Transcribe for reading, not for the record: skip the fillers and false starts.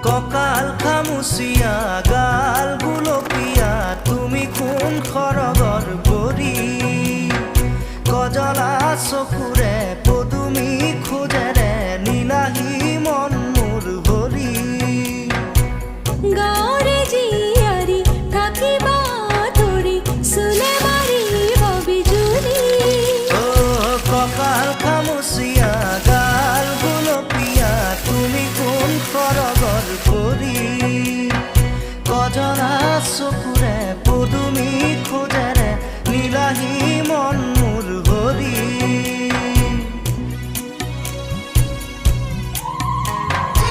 ককাল খামুচিয়া গাল গুলপীয়া তুমি কোন খৰগৰ বৰি কজলা চকুৰে পদুমী খোজেৰে নীলাহী মন মোৰ ভৰি গাঁৱৰে জীয়াৰী থাকিবা ধৰি চুলে মাৰিব বিজুলী ককাল খামুচিয়া গাল গুলপীয়া তুমি কোন খৰগৰ বৰি কজলা চকুৰে পদুমী খোজেৰে নীলাহী